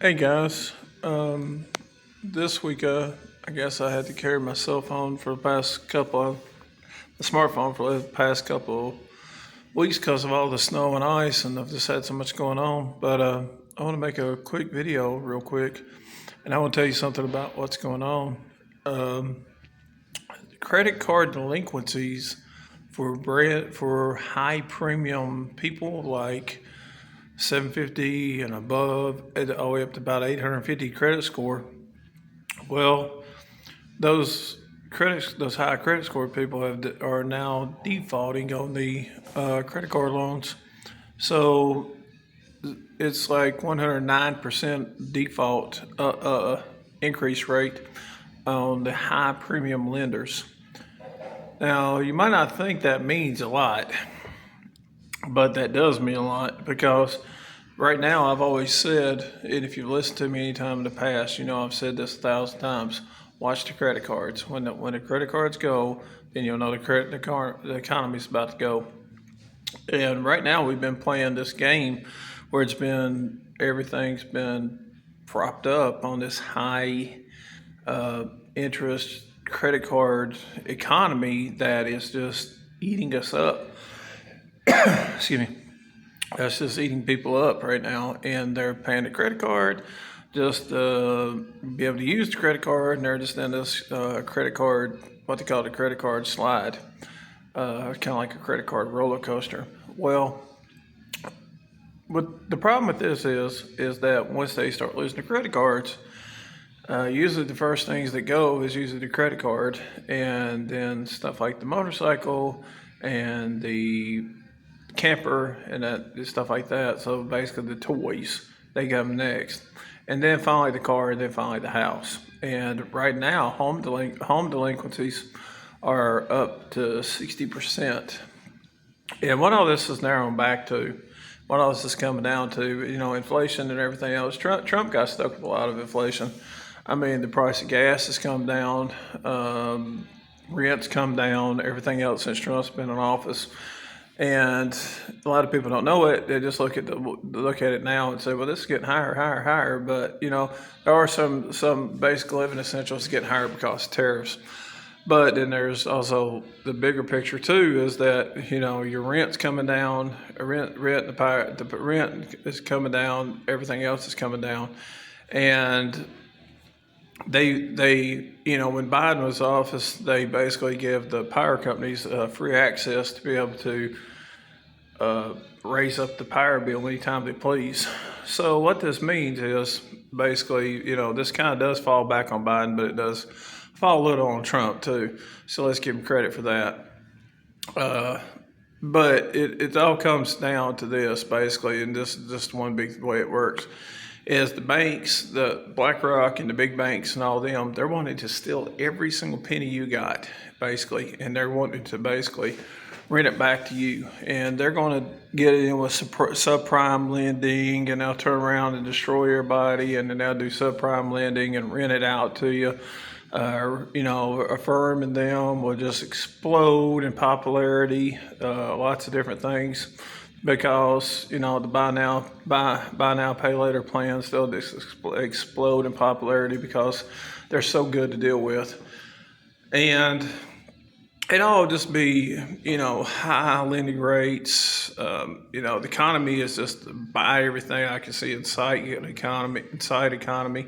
Hey guys, this week I guess I had to carry my cell phone for the past the smartphone for the past couple weeks because of all the snow and ice, and I've just had so much going on. But I want to make a quick video, real quick, and I want to tell you something about what's going on. Um, Credit card delinquencies for high premium people like 750 and above, all the way up to about 850 credit score. Well, those high credit score people are now defaulting on the credit card loans. So it's like 109% default increase rate on the high premium lenders. Now, you might not think that means a lot, but that does mean a lot because right now I've always said, and if you've listened to me any time in the past, you know I've said this 1,000 times. Watch the credit cards. When the credit cards go, then you'll know the economy's about to go. And right now we've been playing this game where everything's been propped up on this high interest credit card economy that is just eating us up. Excuse me. That's just eating people up right now, and they're paying the credit card just be able to use the credit card, and they're just in this credit card, what they call the credit card slide, kind of like a credit card roller coaster. Well, the problem with this is that once they start losing the credit cards, usually the first things that go is usually the credit card, and then stuff like the motorcycle and the camper and stuff like that. So basically, the toys they come next, and then finally the car, and then finally the house. And right now, home delinquencies are up to 60%. And what all this is narrowing back to, what all this is coming down to, inflation and everything else. Trump got stuck with a lot of inflation. I mean, the price of gas has come down, rent's come down, everything else since Trump's been in office. And a lot of people don't know it. They just look at it now and say, "Well, this is getting higher, higher, higher." But there are some basic living essentials getting higher because of tariffs. But then there's also the bigger picture too, is that your rent's coming down, the rent is coming down, everything else is coming down, and they when Biden was in office, they basically give the power companies free access to be able to raise up the power bill anytime they please. So what this means is basically, this kind of does fall back on Biden, but it does fall a little on Trump too. So let's give him credit for that. But it all comes down to this basically, and this is just one big way it works. Is the banks, the BlackRock and the big banks and all them, they're wanting to steal every single penny you got, basically, and they're wanting to basically rent it back to you. And they're going to get it in with subprime lending, and they'll turn around and destroy everybody, and then they'll do subprime lending and rent it out to you. A firm and them will just explode in popularity, lots of different things. Because the buy now pay later plans, they'll just explode in popularity because they're so good to deal with, and it'll just be high lending rates. The economy is just buy everything I can see inside economy.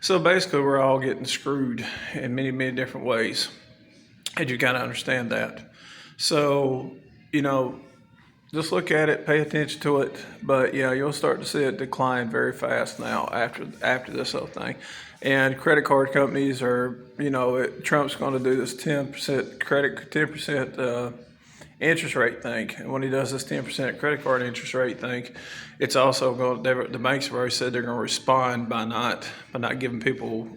So basically, we're all getting screwed in many, many different ways, and you got to understand that. So just look at it, pay attention to it, but yeah, you'll start to see it decline very fast now after this whole thing. And credit card companies are, Trump's going to do this 10% interest rate thing. And when he does this 10% credit card interest rate thing, it's also the banks have already said they're going to respond by not giving people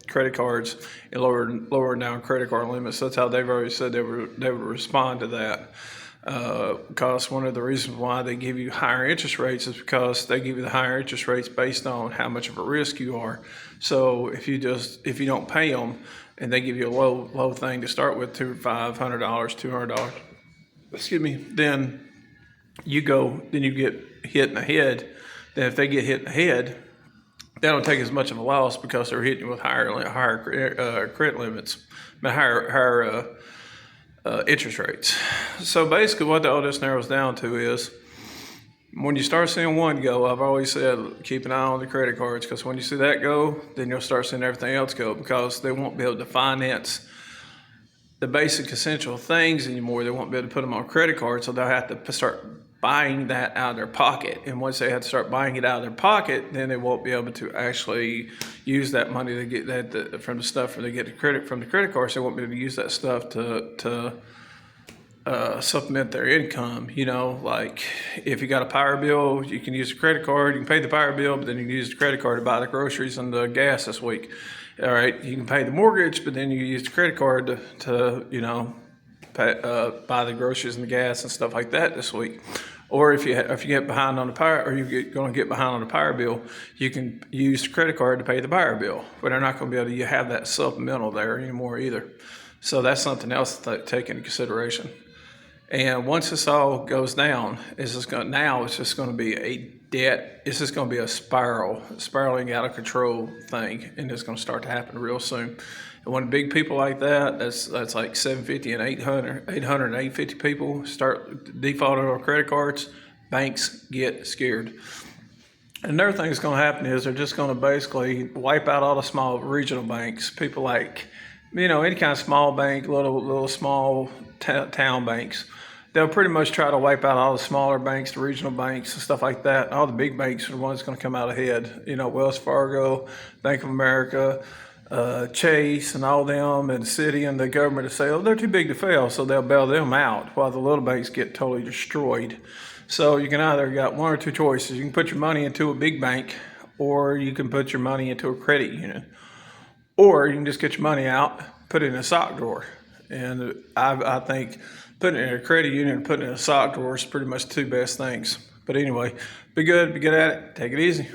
credit cards and lowering down credit card limits. That's how they've already said they would respond to that. Because one of the reasons why they give you higher interest rates is because they give you the higher interest rates based on how much of a risk you are. So if you don't pay them, and they give you a low thing to start with, $500, $200, excuse me, then you get hit in the head. Then if they get hit in the head, they don't take as much of a loss because they're hitting you with higher credit limits, higher interest rates. So basically, what all this narrows down to is when you start seeing one go, I've always said keep an eye on the credit cards, because when you see that go, then you'll start seeing everything else go, because they won't be able to finance the basic essential things anymore. They won't be able to put them on credit cards, so they'll have to start buying that out of their pocket. And once they have to start buying it out of their pocket, then they won't be able to actually use that money to get that from the stuff where they get the credit from the credit cards. They won't be able to use that stuff to supplement their income. You know, like if you got a power bill, you can use a credit card. You can pay the power bill, but then you can use the credit card to buy the groceries and the gas this week. All right, you can pay the mortgage, but then you use the credit card to you know, buy the groceries and the gas and stuff like that this week. Or if you get behind on the power, or you're going to get behind on the power bill, you can use the credit card to pay the power bill. But they're not going to be able to have that supplemental there anymore either. So that's something else to take into consideration. And once this all goes down, it's just going to be a debt. It's just going to be a spiraling out of control thing, and it's going to start to happen real soon. And when big people like that's like 750 and 800 and 850 people start defaulting on credit cards, banks get scared. Another thing that's going to happen is they're just going to basically wipe out all the small regional banks. People like, you know, any kind of small bank, little small town banks. They'll pretty much try to wipe out all the smaller banks, the regional banks and stuff like that. All the big banks are the ones going to come out ahead. You know, Wells Fargo, Bank of America, Chase and all them, and Citi and the government to say, oh, they're too big to fail, so they'll bail them out while the little banks get totally destroyed. So you can either got one or two choices. You can put your money into a big bank, or you can put your money into a credit union, or you can just get your money out, put it in a sock drawer. And I think putting it in a credit union and putting it in a sock drawer is pretty much the two best things. But anyway, be good at it. Take it easy.